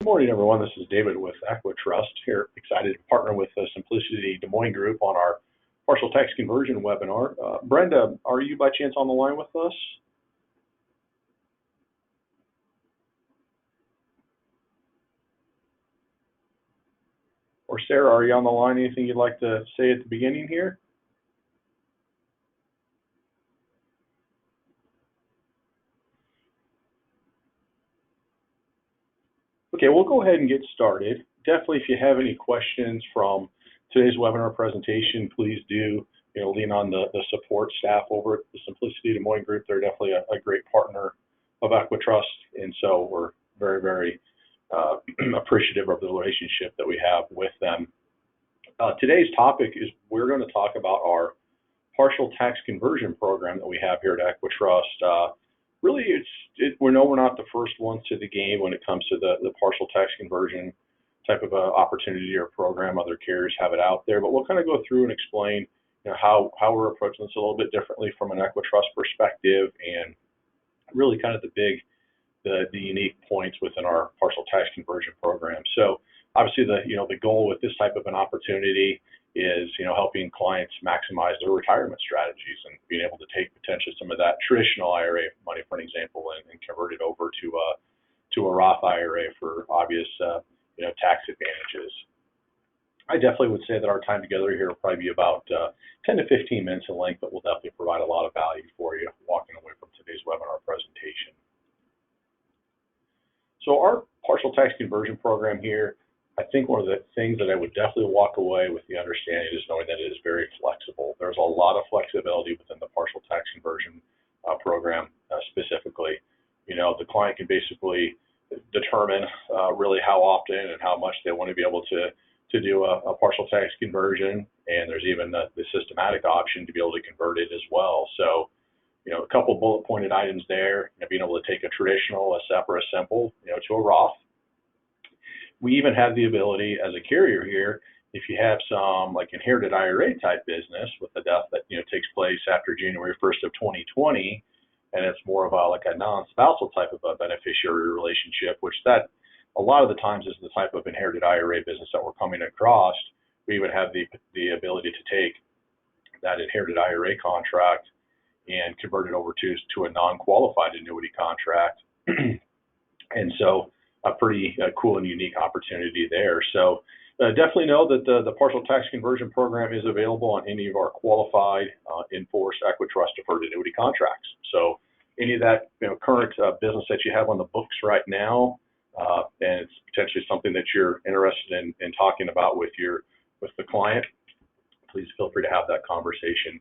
morning, everyone. This is David with EquiTrust here. Excited to partner with the Simplicity Des Moines Group on our partial tax conversion webinar. Brenda, are you by chance on the line with us? Or Sarah, are you on the line? Anything you'd like to say at the beginning here? Okay, we'll go ahead and get started. Definitely, if you have any questions from today's webinar presentation, please do lean on the support staff over at the Simplicity Des Moines Group. They're definitely a great partner of EquiTrust, and so we're very, very appreciative of the relationship that we have with them. Today's topic is we're going to talk about our partial tax conversion program that we have here at EquiTrust. Really, we know we're not the first ones to the game when it comes to the partial tax conversion type of opportunity or program. Other carriers have it out there, but we'll kind of go through and explain how we're approaching this a little bit differently from an EquiTrust perspective, and really kind of the unique points within our partial tax conversion program. So obviously the goal with this type of an opportunity is helping clients maximize their retirement strategies and being able to take potentially some of that traditional IRA money, for an example, and convert it over to a Roth IRA for obvious tax advantages. I definitely would say that our time together here will probably be about 10 to 15 minutes in length, but we'll definitely provide a lot of value for you walking away from today's webinar presentation. So our partial tax conversion program here, I think one of the things that I would definitely walk away with the understanding is knowing that it is very flexible. There's a lot of flexibility within the partial tax conversion program specifically. The client can basically determine really how often and how much they want to be able to do a partial tax conversion, and there's even the systematic option to be able to convert it as well. So a couple bullet pointed items there, being able to take a traditional, a SEP, or a simple, to a Roth. We even have the ability as a carrier here, if you have some like inherited IRA type business with the death that takes place after January 1st of 2020, and it's more of a non-spousal type of a beneficiary relationship, which that a lot of the times is the type of inherited IRA business that we're coming across. We would have the ability to take that inherited IRA contract and convert it over to a non-qualified annuity contract. And so a pretty cool and unique opportunity there. So definitely know that the partial tax conversion program is available on any of our qualified enforced EquiTrust deferred annuity contracts. So any of that current business that you have on the books right now, and it's potentially something that you're interested in talking about with the client, please feel free to have that conversation.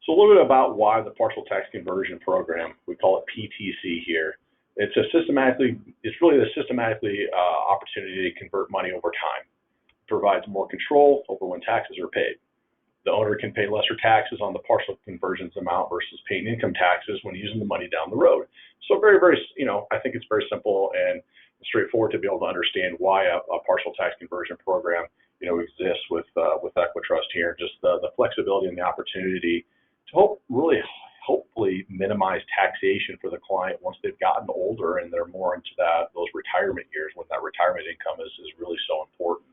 So a little bit about why the partial tax conversion program, we call it PTC here. It's really a systematically opportunity to convert money over time. It provides more control over when taxes are paid. The owner can pay lesser taxes on the partial conversions amount versus paying income taxes when using the money down the road. So very, very, I think it's very simple and straightforward to be able to understand why a partial tax conversion program, exists with EquiTrust here. Just the flexibility and the opportunity to hopefully minimize taxation for the client once they've gotten older and they're more into those retirement years when that retirement income is really so important.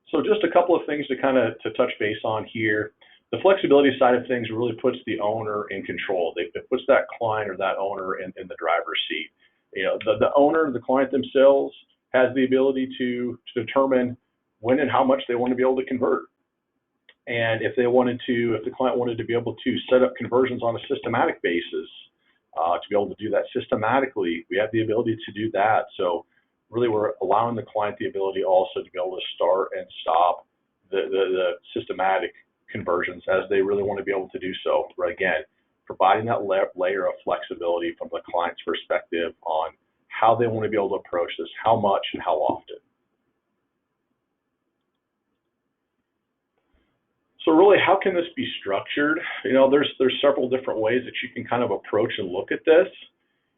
So just a couple of things to touch base on here. The flexibility side of things really puts the owner in control. It puts that client or that owner in the driver's seat. The owner, the client themselves, has the ability to determine when and how much they want to be able to convert. And if the client wanted to be able to set up conversions on a systematic basis, to be able to do that systematically, we have the ability to do that. So really we're allowing the client the ability also to be able to start and stop the systematic conversions as they really want to be able to do so. But again, providing that layer of flexibility from the client's perspective on how they want to be able to approach this, how much and how often. So really, how can this be structured? There's several different ways that you can kind of approach and look at this.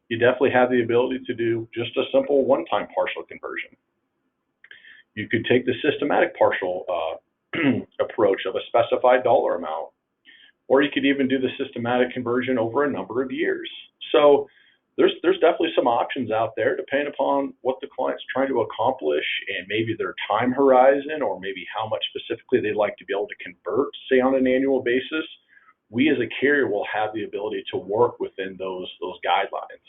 You definitely have the ability to do just a simple one-time partial conversion. You could take the systematic partial approach of a specified dollar amount, or you could even do the systematic conversion over a number of years. So there's definitely some options out there depending upon what the client's trying to accomplish and maybe their time horizon or maybe how much specifically they'd like to be able to convert, say on an annual basis. We as a carrier will have the ability to work within those guidelines.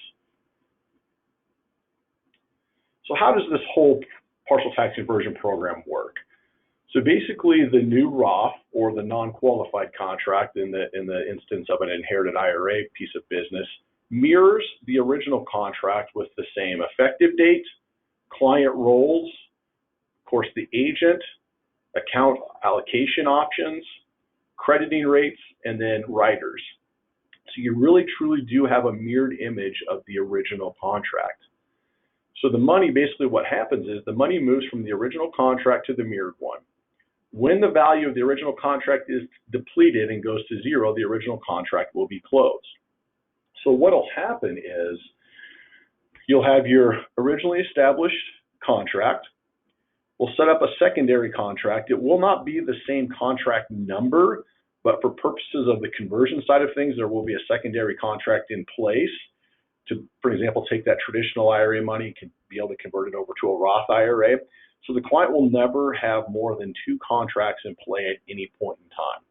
So how does this whole partial tax conversion program work? So basically the new Roth or the non-qualified contract in the instance of an inherited IRA piece of business mirrors the original contract with the same effective date, client roles, of course the agent, account allocation options, crediting rates, and then riders. So you really truly do have a mirrored image of the original contract. So the money, basically what happens is the money moves from the original contract to the mirrored one. When the value of the original contract is depleted and goes to zero, the original contract will be closed. So what will happen is you'll have your originally established contract. We'll set up a secondary contract. It will not be the same contract number, but for purposes of the conversion side of things, there will be a secondary contract in place to, for example, take that traditional IRA money, can be able to convert it over to a Roth IRA. So the client will never have more than 2 contracts in play at any point in time.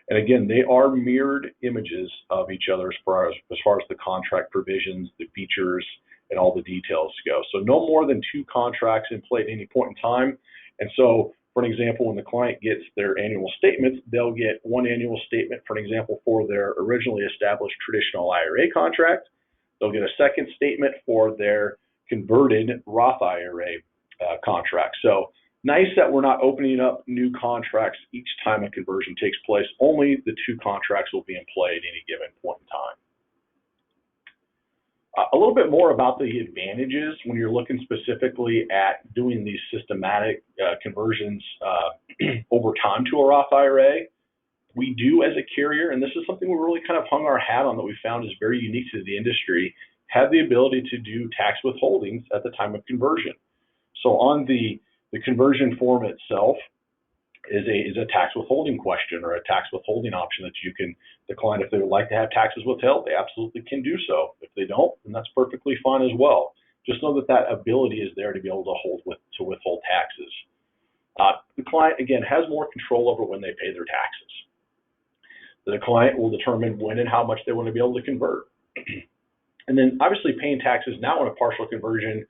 And again, they are mirrored images of each other as far as the contract provisions, the features, and all the details go. So no more than 2 contracts in play at any point in time. And so, for an example, when the client gets their annual statements, they'll get one annual statement, for an example, for their originally established traditional IRA contract. They'll get a second statement for their converted Roth IRA contract. So nice that we're not opening up new contracts each time a conversion takes place. Only the 2 contracts will be in play at any given point in time. A little bit more about the advantages when you're looking specifically at doing these systematic conversions over time to a Roth IRA. We do as a carrier, and this is something we really kind of hung our hat on that we found is very unique to the industry, have the ability to do tax withholdings at the time of conversion. So on the conversion form itself is a tax withholding question or a tax withholding option that you can, the client, if they would like to have taxes withheld, they absolutely can do so. If they don't, then that's perfectly fine as well. Just know that that ability is there to be able to withhold taxes. The client, again, has more control over when they pay their taxes. The client will determine when and how much they want to be able to convert. And then obviously paying taxes now in a partial conversion,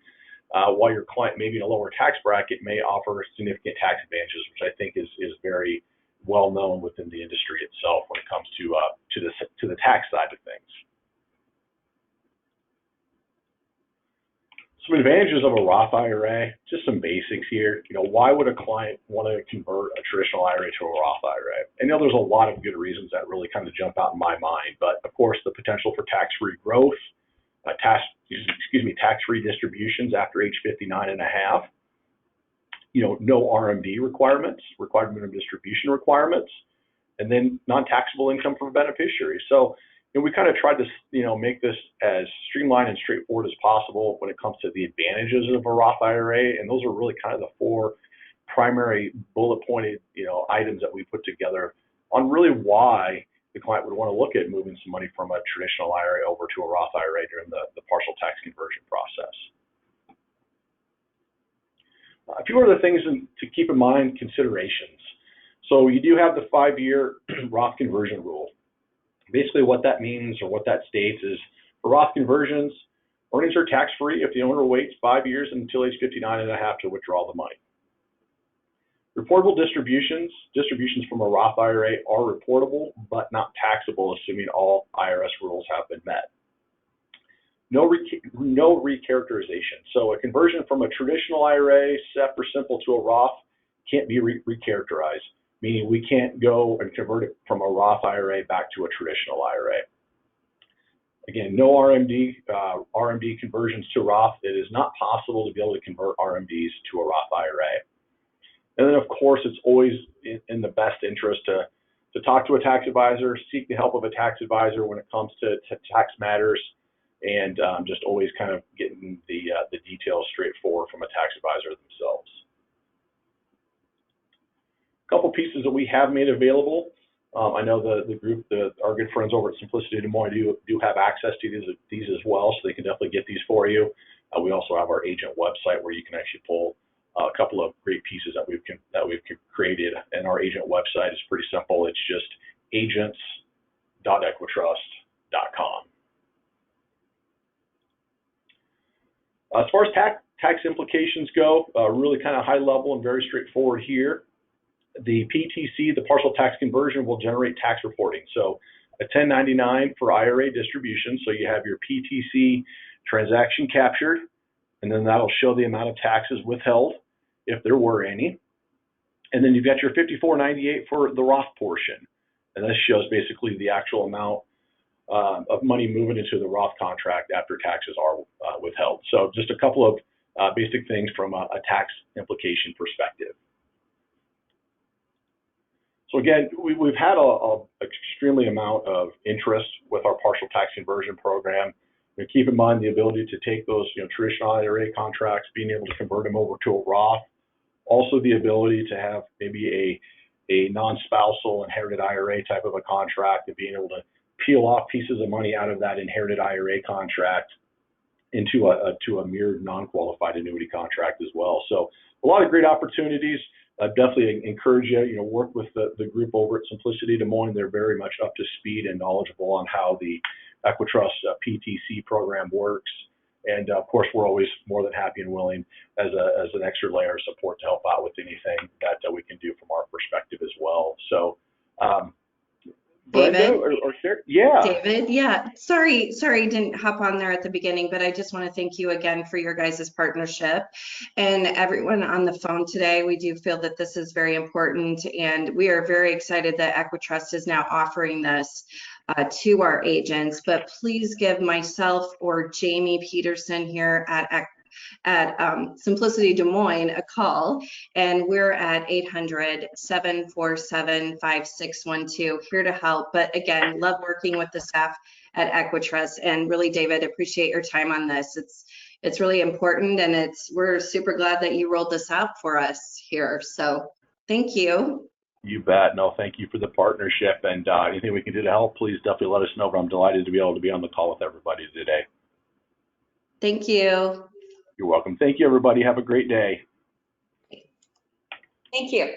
while your client may be in a lower tax bracket, may offer significant tax advantages, which I think is very well known within the industry itself when it comes to the tax side of things. Some advantages of a Roth IRA, just some basics here. Why would a client want to convert a traditional IRA to a Roth IRA? I know there's a lot of good reasons that really kind of jump out in my mind, but of course the potential for tax-free growth, tax-free distributions after age 59 and a half, no RMD requirements, required minimum distribution requirements, and then non-taxable income for beneficiaries. So we kind of tried to, make this as streamlined and straightforward as possible when it comes to the advantages of a Roth IRA, and those are really kind of the 4 primary bullet-pointed, items that we put together on really why the client would want to look at moving some money from a traditional IRA over to a Roth IRA during the partial tax conversion process. A few other things to keep in mind, considerations. So you do have the 5-year Roth conversion rule. Basically what that means or what that states is for Roth conversions, earnings are tax-free if the owner waits 5 years until age 59 and a half to withdraw the money. Reportable distributions from a Roth IRA are reportable but not taxable, assuming all IRS rules have been met. No recharacterization. So a conversion from a traditional IRA, SEP or simple, to a Roth can't be recharacterized, meaning we can't go and convert it from a Roth IRA back to a traditional IRA. Again, no RMD conversions to Roth. It is not possible to be able to convert RMDs to a Roth IRA. And then, of course, it's always in the best interest to talk to a tax advisor, seek the help of a tax advisor when it comes to tax matters, and just always kind of getting the details straightforward from a tax advisor themselves. A couple pieces that we have made available. I know the group, our good friends over at Simplicity Des Moines do have access to these as well, so they can definitely get these for you. We also have our agent website where you can actually pull a couple of great pieces that we've created, and our agent website is pretty simple. It's just agents.equitrust.com. As far as tax implications go, really kind of high level and very straightforward here. The PTC, the partial tax conversion, will generate tax reporting. So a 1099 for IRA distribution. So you have your PTC transaction captured, and then that'll show the amount of taxes withheld, if there were any. And then you've got your 5498 for the Roth portion. And this shows basically the actual amount of money moving into the Roth contract after taxes are withheld. So just a couple of basic things from a tax implication perspective. So again, we've had a extremely amount of interest with our partial tax conversion program. Keep in mind the ability to take those traditional IRA contracts, being able to convert them over to a Roth. Also the ability to have maybe a non-spousal inherited IRA type of a contract, and being able to peel off pieces of money out of that inherited IRA contract into a mirrored non-qualified annuity contract as well. So a lot of great opportunities. I definitely encourage you, work with the group over at Simplicity Des Moines. They're very much up to speed and knowledgeable on how the EquiTrust PTC program works. And of course, we're always more than happy and willing as an extra layer of support to help out with anything that we can do from our perspective as well. So, Brenda or Sarah? Yeah. David, yeah. Sorry, didn't hop on there at the beginning, but I just want to thank you again for your guys' partnership and everyone on the phone today. We do feel that this is very important, and we are very excited that EquiTrust is now offering this to our agents. But please give myself or Jamie Peterson here at Simplicity Des Moines a call, and we're at 800-747-5612, here to help. But again, love working with the staff at EquiTrust, and really, David, appreciate your time on this. It's really important, and we're super glad that you rolled this out for us here. So thank you. You bet. No, thank you for the partnership, and anything we can do to help, please definitely let us know. But I'm delighted to be able to be on the call with everybody today. Thank you. You're welcome. Thank you, everybody. Have a great day. Thank you.